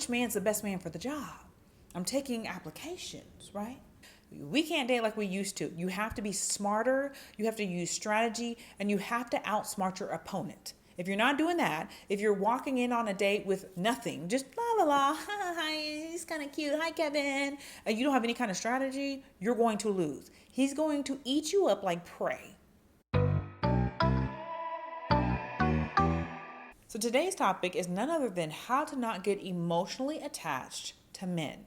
which man's the best man for the job. I'm taking applications, right? We can't date like we used to. You have to be smarter, you have to use strategy, and you have to outsmart your opponent. If you're not doing that, if you're walking in on a date with nothing, just la la la, hi, he's kind of cute, hi Kevin, and you don't have any kind of strategy, you're going to lose. He's going to eat you up like prey. So today's topic is none other than how to not get emotionally attached to men.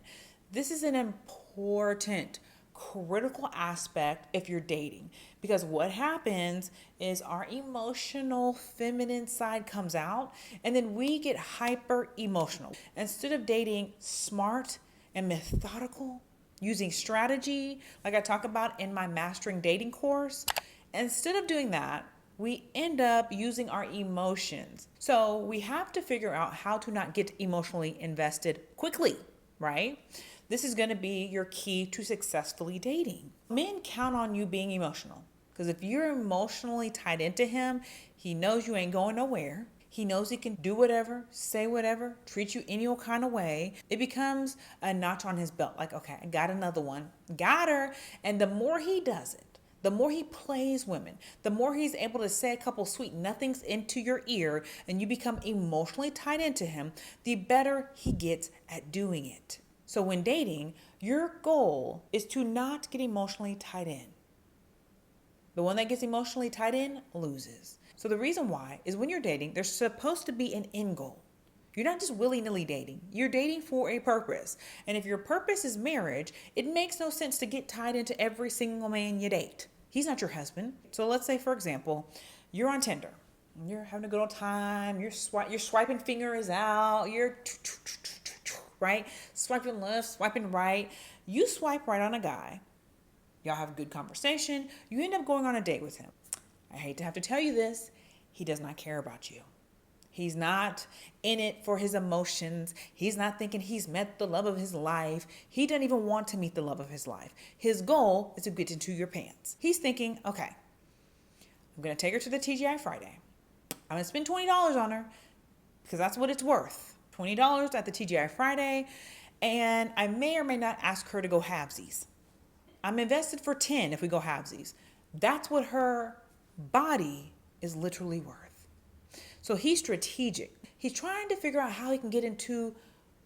This is an important, critical aspect if you're dating, because what happens is our emotional feminine side comes out and then we get hyper emotional. Instead of dating smart and methodical, using strategy like I talk about in my Mastering Dating course, instead of doing that, we end up using our emotions. So we have to figure out how to not get emotionally invested quickly, right? This is going to be your key to successfully dating. Men count on you being emotional, because if you're emotionally tied into him, he knows you ain't going nowhere. He knows he can do whatever, say whatever, treat you any old kind of way. It becomes a notch on his belt. Like, okay, I got another one. Got her. And the more he does it, the more he plays women, the more he's able to say a couple sweet nothings into your ear and you become emotionally tied into him, the better he gets at doing it. So when dating, your goal is to not get emotionally tied in. The one that gets emotionally tied in loses. So the reason why is when you're dating, there's supposed to be an end goal. You're not just willy-nilly dating. You're dating for a purpose. And if your purpose is marriage, it makes no sense to get tied into every single man you date. He's not your husband. So let's say, for example, you're on Tinder. You're having a good old time. Your swiping finger is out. You're right? Swiping left, swiping right. You swipe right on a guy. Y'all have a good conversation. You end up going on a date with him. I hate to have to tell you this. He does not care about you. He's not in it for his emotions. He's not thinking he's met the love of his life. He doesn't even want to meet the love of his life. His goal is to get into your pants. He's thinking, okay, I'm going to take her to the TGI Friday. I'm going to spend $20 on her because that's what it's worth. $20 at the TGI Friday, and I may or may not ask her to go halvesies. I'm invested for 10 if we go halvesies. That's what her body is literally worth. So he's strategic. He's trying to figure out how he can get into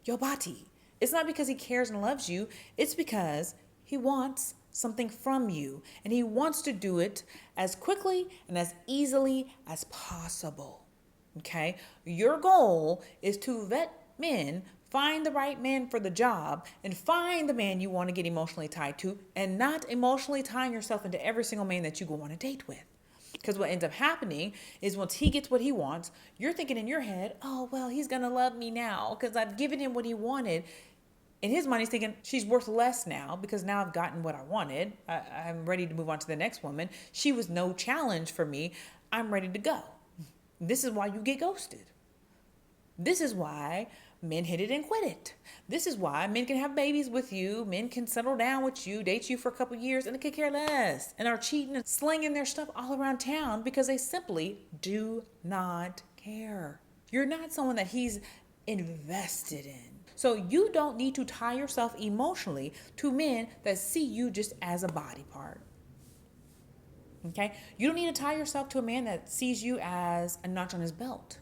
your body. It's not because he cares and loves you. It's because he wants something from you, and he wants to do it as quickly and as easily as possible. Okay, your goal is to vet men, find the right man for the job, and find the man you want to get emotionally tied to, and not emotionally tying yourself into every single man that you go on a date with. Because what ends up happening is once he gets what he wants, you're thinking in your head, oh, well, he's going to love me now because I've given him what he wanted. In his mind, he's thinking, she's worth less now because now I've gotten what I wanted. I'm ready to move on to the next woman. She was no challenge for me. I'm ready to go. This is why you get ghosted. This is why men hit it and quit it. This is why men can have babies with you. Men can settle down with you, date you for a couple years, and they could care less. And are cheating and slinging their stuff all around town because they simply do not care. You're not someone that he's invested in. So you don't need to tie yourself emotionally to men that see you just as a body part. Okay? You don't need to tie yourself to a man that sees you as a notch on his belt.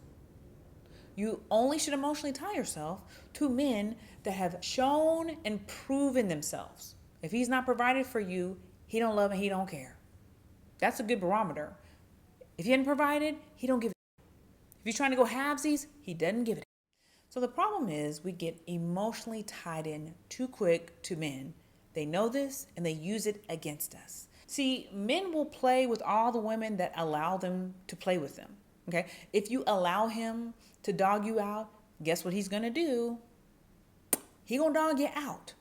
You only should emotionally tie yourself to men that have shown and proven themselves. If he's not provided for you, he don't love and he don't care. That's a good barometer. If he hadn't provided, he don't give it. If he's trying to go halvesies, he doesn't give it. So the problem is we get emotionally tied in too quick to men. They know this and they use it against us. See, men will play with all the women that allow them to play with them. Okay? If you allow him to dog you out, guess what he's going to do? He going to dog you out.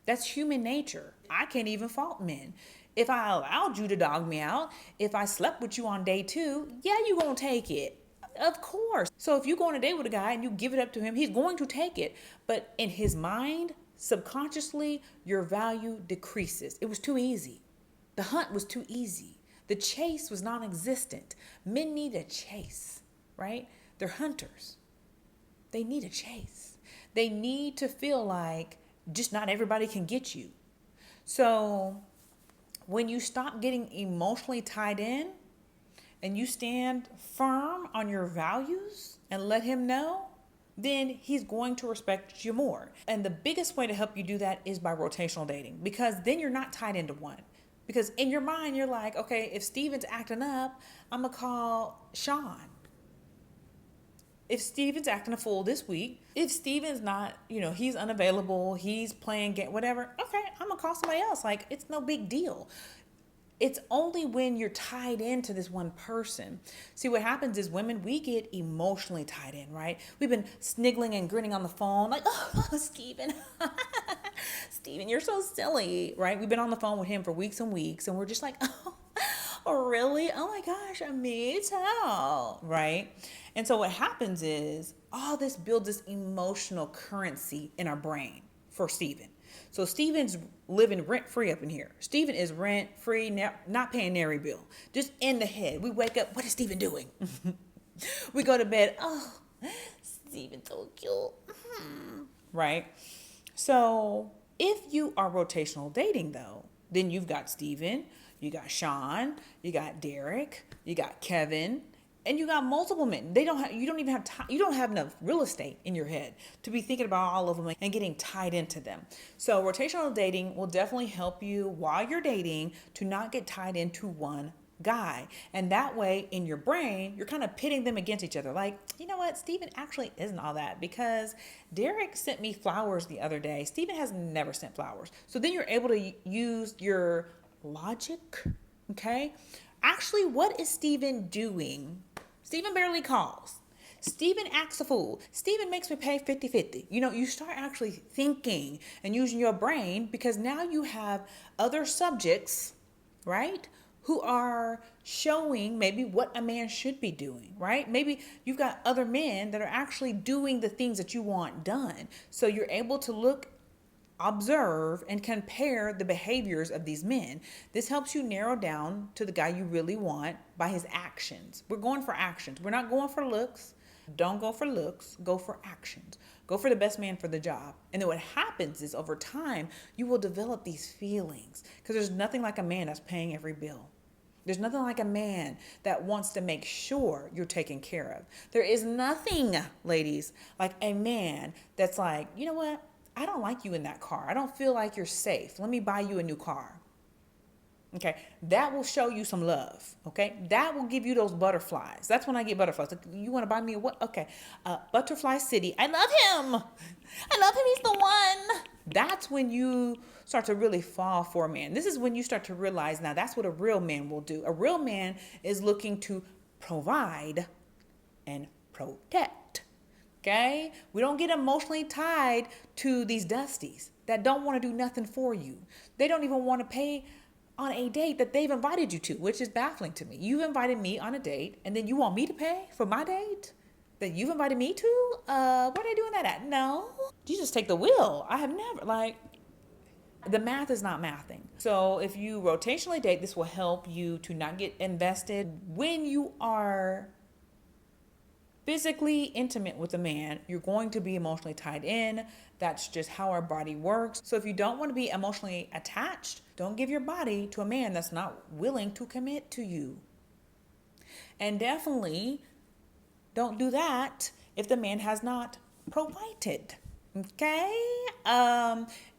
That's human nature. I can't even fault men. If I allowed you to dog me out, if I slept with you on day 2, yeah, you going to take it. Of course. So if you go on a date with a guy and you give it up to him, he's going to take it. But in his mind, subconsciously, your value decreases. It was too easy. The hunt was too easy. The chase was non-existent. Men need a chase, right? They're hunters. They need a chase. They need to feel like just not everybody can get you. So when you stop getting emotionally tied in and you stand firm on your values and let him know, then he's going to respect you more. And the biggest way to help you do that is by rotational dating, because then you're not tied into one. Because in your mind, you're like, okay, if Steven's acting up, I'm going to call Sean. If Steven's acting a fool this week, if Steven's not, he's unavailable, he's playing game, whatever, okay, I'm going to call somebody else. Like, it's no big deal. It's only when you're tied into this one person. See, what happens is women, we get emotionally tied in, right? We've been sniggling and grinning on the phone like, oh, Steven, Steven, you're so silly, right? We've been on the phone with him for weeks and weeks, and we're just like, oh, really? Oh my gosh, me too, right? And so what happens is all this builds this emotional currency in our brain for Steven. So Steven's living rent-free up in here. Steven is rent-free, not paying nary bill. Just in the head. We wake up, what is Steven doing? We go to bed, oh, Steven's so cute. Right? So if you are rotational dating, though, then you've got Steven, you got Sean, you got Derek, you got Kevin, and you got multiple men. You don't even have time. You don't have enough real estate in your head to be thinking about all of them and getting tied into them. So rotational dating will definitely help you while you're dating to not get tied into one guy. And that way in your brain, you're kind of pitting them against each other. Like, you know what? Steven actually isn't all that, because Derek sent me flowers the other day. Steven has never sent flowers. So then you're able to use your logic. Okay. Actually, what is Steven doing? Steven barely calls. Steven acts a fool. Steven makes me pay 50-50. You start actually thinking and using your brain, because now you have other subjects, right, who are showing maybe what a man should be doing, right? Maybe you've got other men that are actually doing the things that you want done. So you're able to look, observe, and compare the behaviors of these men. This helps you narrow down to the guy you really want by his actions. We're going for actions. We're not going for looks. Don't go for looks. Go for actions. Go for the best man for the job. And then what happens is over time, you will develop these feelings, because there's nothing like a man that's paying every bill. There's nothing like a man that wants to make sure you're taken care of. There is nothing, ladies, like a man that's like, you know what? I don't like you in that car. I don't feel like you're safe. Let me buy you a new car. Okay. That will show you some love. Okay. That will give you those butterflies. That's when I get butterflies. Like, you want to buy me a what? Okay. Butterfly City. I love him. I love him. He's the one. That's when you start to really fall for a man. This is when you start to realize, now that's what a real man will do. A real man is looking to provide and protect. Okay? We don't get emotionally tied to these dusties that don't want to do nothing for you. They don't even want to pay on a date that they've invited you to, which is baffling to me. You've invited me on a date, and then you want me to pay for my date that you've invited me to? Where are they doing that at? No. You just take the wheel. I have never, the math is not mathing. So if you rotationally date, this will help you to not get invested. When you are physically intimate with a man, you're going to be emotionally tied in. That's just how our body works. So if you don't want to be emotionally attached, don't give your body to a man that's not willing to commit to you. And definitely don't do that if the man has not provided. Okay?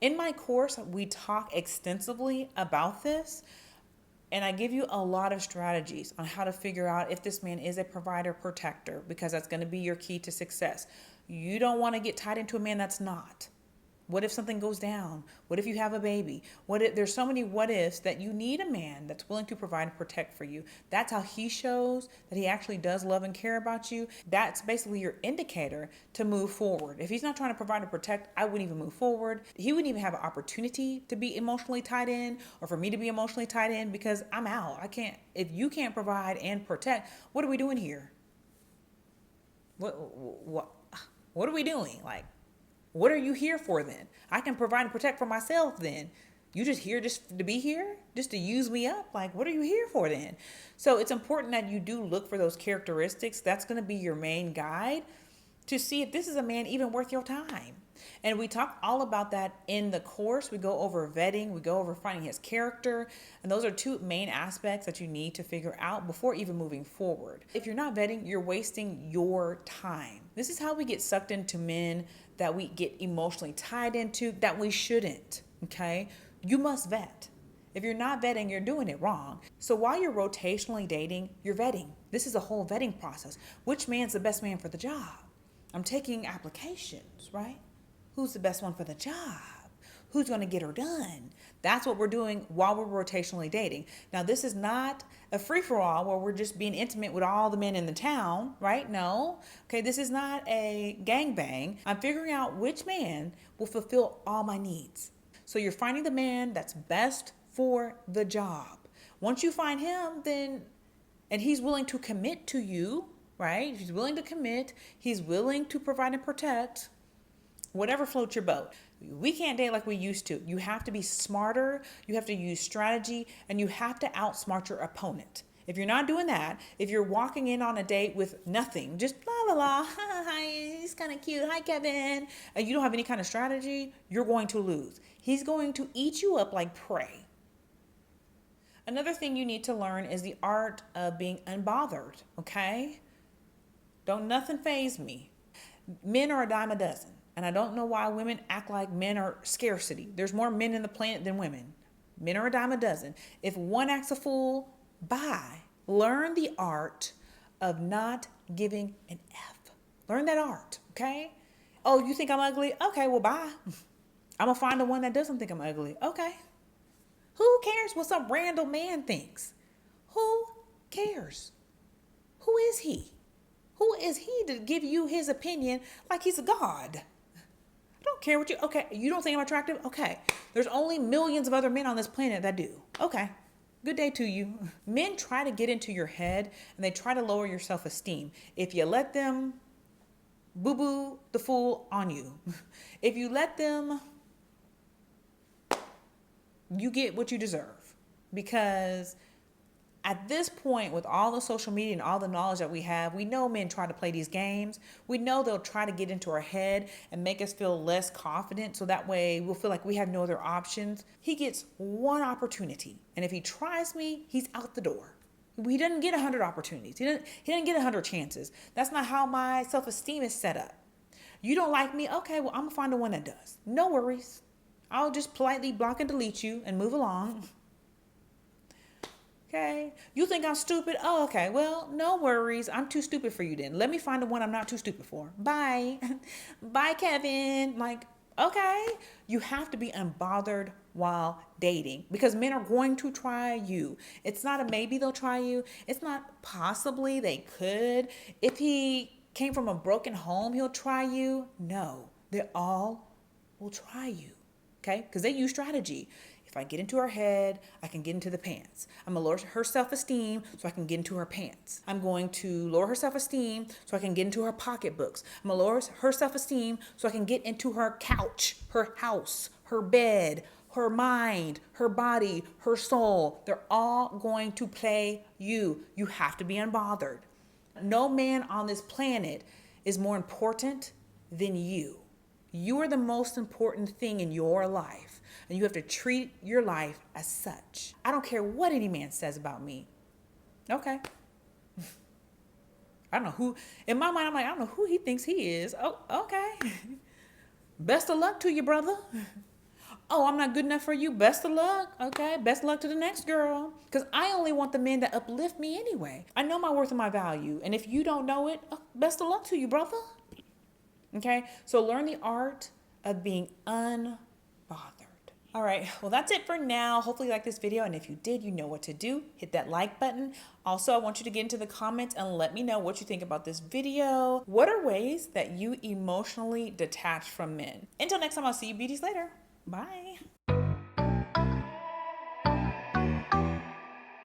In my course, we talk extensively about this. And I give you a lot of strategies on how to figure out if this man is a provider protector, because that's going to be your key to success. You don't want to get tied into a man that's not. What if something goes down? What if you have a baby? What if there's so many what ifs that you need a man that's willing to provide and protect for you? That's how he shows that he actually does love and care about you. That's basically your indicator to move forward. If he's not trying to provide and protect, I wouldn't even move forward. He wouldn't even have an opportunity to be emotionally tied in, or for me to be emotionally tied in, because I'm out. I can't. If you can't provide and protect, what are we doing here? What are we doing? What are you here for then? I can provide and protect for myself then. You just here just to be here? Just to use me up? What are you here for then? So it's important that you do look for those characteristics. That's going to be your main guide to see if this is a man even worth your time. And we talk all about that in the course. We go over vetting, we go over finding his character. And those are two main aspects that you need to figure out before even moving forward. If you're not vetting, you're wasting your time. This is how we get sucked into men that we get emotionally tied into that we shouldn't, okay? You must vet. If you're not vetting, you're doing it wrong. So while you're rotationally dating, you're vetting. This is a whole vetting process. Which man's the best man for the job? I'm taking applications, right? Who's the best one for the job? Who's going to get her done? That's what we're doing while we're rotationally dating. Now, this is not a free-for-all where we're just being intimate with all the men in the town, right? No. Okay, this is not a gangbang. I'm figuring out which man will fulfill all my needs. So you're finding the man that's best for the job. Once you find him, then, and he's willing to commit to you, right? If he's willing to commit, he's willing to provide and protect, whatever floats your boat. We can't date like we used to. You have to be smarter, you have to use strategy, and you have to outsmart your opponent. If you're not doing that, if you're walking in on a date with nothing, just la la la, hi, he's kind of cute, hi Kevin, and you don't have any kind of strategy, you're going to lose. He's going to eat you up like prey. Another thing you need to learn is the art of being unbothered, okay? Don't nothing faze me. Men are a dime a dozen, and I don't know why women act like men are scarcity. There's more men in the planet than women. Men are a dime a dozen. If one acts a fool, bye. Learn the art of not giving an F. Learn that art, okay? Oh, you think I'm ugly? Okay, well, bye. I'm going to find the one that doesn't think I'm ugly. Okay. Who cares what some random man thinks? Who cares? Who is he? Who is he to give you his opinion like he's a god? I don't care what you, okay, you don't think I'm attractive? Okay. There's only millions of other men on this planet that do. Okay. Good day to you. Men try to get into your head and they try to lower your self-esteem. If you let them boo-boo the fool on you. If you let them, you get what you deserve. Because at this point, with all the social media and all the knowledge that we have, we know men try to play these games. We know they'll try to get into our head and make us feel less confident. So that way we'll feel like we have no other options. He gets one opportunity. And if he tries me, he's out the door. He doesn't get 100 opportunities. He doesn't get 100 chances. That's not how my self-esteem is set up. You don't like me? Okay, well, I'm going to find the one that does. No worries. I'll just politely block and delete you and move along. Okay. You think I'm stupid? Oh, okay. Well, no worries. I'm too stupid for you then. Let me find the one I'm not too stupid for. Bye. Bye, Kevin. Like, okay. You have to be unbothered while dating because men are going to try you. It's not a maybe they'll try you. It's not possibly they could. If he came from a broken home, he'll try you. No, they all will try you. Okay? Because they use strategy. If I get into her head, I can get into the pants. I'm going to lower her self-esteem so I can get into her pants. I'm going to lower her self-esteem so I can get into her pocketbooks. I'm going to lower her self-esteem so I can get into her couch, her house, her bed, her mind, her body, her soul. They're all going to play you. You have to be unbothered. No man on this planet is more important than you. You are the most important thing in your life, and you have to treat your life as such. I don't care what any man says about me. Okay. I don't know who, in my mind, I'm like, I don't know who he thinks he is. Oh, okay. Best of luck to you, brother. Oh, I'm not good enough for you. Best of luck. Okay. Best of luck to the next girl. Because I only want the men that uplift me anyway. I know my worth and my value. And if you don't know it, best of luck to you, brother. Okay, so learn the art of being unbothered. All right, well, that's it for now. Hopefully you liked this video, and if you did, you know what to do. Hit that like button. Also, I want you to get into the comments and let me know what you think about this video. What are ways that you emotionally detach from men? Until next time, I'll see you beauties later. Bye.